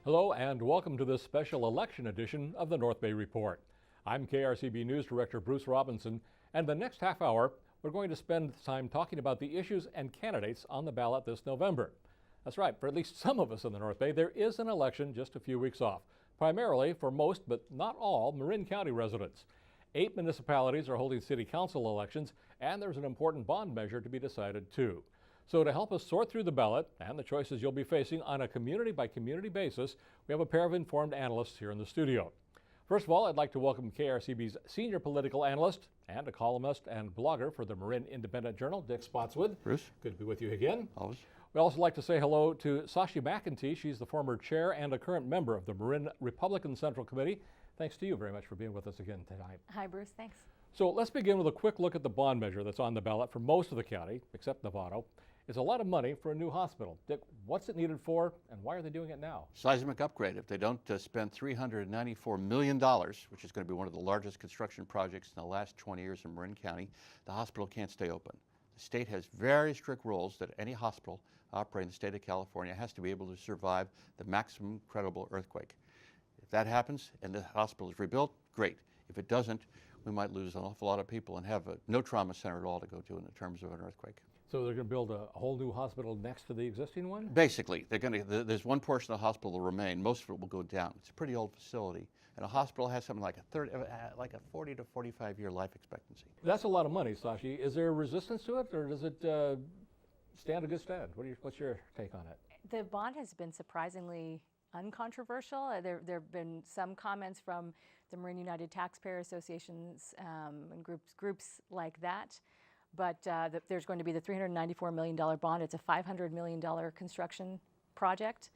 Hello and welcome to this special election edition of the North Bay Report. I'm KRCB News Director Bruce Robinson, and the next half hour we're going to spend time talking about the issues and candidates on the ballot this November. That's right, for at least some of us in the North Bay, there is an election just a few weeks off, primarily for most but not all Marin County residents. 8 municipalities are holding city council elections, and there's an important bond measure to be decided too. So to help us sort through the ballot and the choices you'll be facing on a community-by-community basis, we have a pair of informed analysts here in the studio. First of all, I'd like to welcome KRCB's senior political analyst and a columnist and blogger for the Marin Independent Journal, Dick Spotswood. Bruce. Good to be with you again. Always. We'd also like to say hello to Sashi McIntee. She's the former chair and a current member of the Marin Republican Central Committee. Thanks to you very much for being with us again tonight. Hi, Bruce. Thanks. So let's begin with a quick look at the bond measure that's on the ballot for most of the county, except Novato. It's a lot of money for a new hospital. Dick, what's it needed for, and why are they doing it now? Seismic upgrade. If they don't spend $394 million, which is going to be one of the largest construction projects in the last 20 years in Marin County, the hospital can't stay open. The state has very strict rules that any hospital operating in the state of California has to be able to survive the maximum credible earthquake. If that happens and the hospital is rebuilt, great. If it doesn't, we might lose an awful lot of people and have no trauma center at all to go to in terms of an earthquake. So they're going to build a whole new hospital next to the existing one? Basically, there's one portion of the hospital that will remain. Most of it will go down. It's a pretty old facility, and a hospital has something like a 40 to 45 year life expectancy. That's a lot of money, Sashi. Is there resistance to it, or does it stand a good stand? What's your take on it? The bond has been surprisingly uncontroversial. There have been some comments from the Marin United Taxpayer Associations and groups like that. But there's going to be the $394 million bond. It's a $500 million construction project.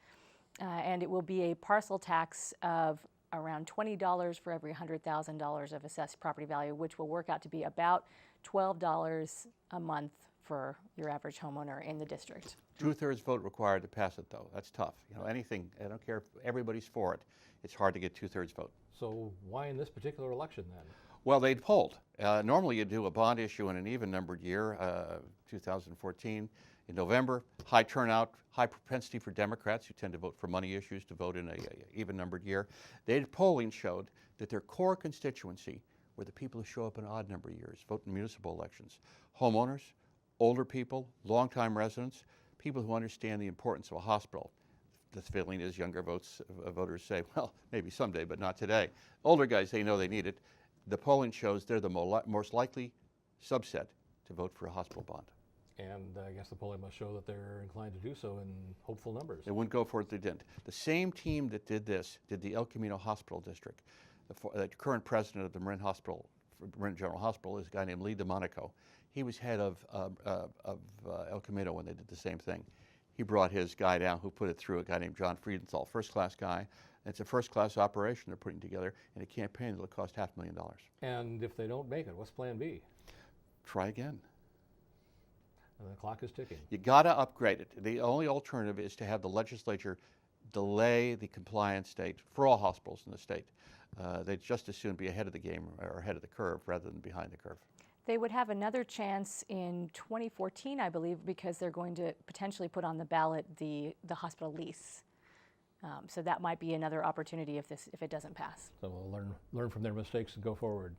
And it will be a parcel tax of around $20 for every $100,000 of assessed property value, which will work out to be about $12 a month for your average homeowner in the district. 2/3 vote required to pass it, though. That's tough. You know, anything, I don't care if everybody's for it, it's hard to get 2/3 vote. So why in this particular election then? Well, they'd polled. Normally you do a bond issue in an even-numbered year, 2014. In November, high turnout, high propensity for Democrats who tend to vote for money issues to vote in an even-numbered year. Polling showed that their core constituency were the people who show up in odd-number years, vote in municipal elections. Homeowners, older people, longtime residents, people who understand the importance of a hospital. The feeling is younger voters say, well, maybe someday, but not today. Older guys, they know they need it. The polling shows they're the most likely subset to vote for a hospital bond. And I guess the polling must show that they're inclined to do so in hopeful numbers. They wouldn't go for it if they didn't. The same team that did this did the El Camino Hospital District. The current president of the Marin General Hospital is a guy named Lee DeMonico. He was head of El Camino when they did the same thing. He brought his guy down who put it through, a guy named John Friedenthal, first-class guy. It's a first-class operation they're putting together in a campaign that'll cost $500,000. And if they don't make it, what's plan B? Try again. And the clock is ticking. You gotta upgrade it. The only alternative is to have the legislature delay the compliance date for all hospitals in the state. They'd just as soon be ahead of the game or ahead of the curve rather than behind the curve. They would have another chance in 2014, I believe, because they're going to potentially put on the ballot the hospital lease. So that might be another opportunity if it doesn't pass. So we'll learn from their mistakes and go forward.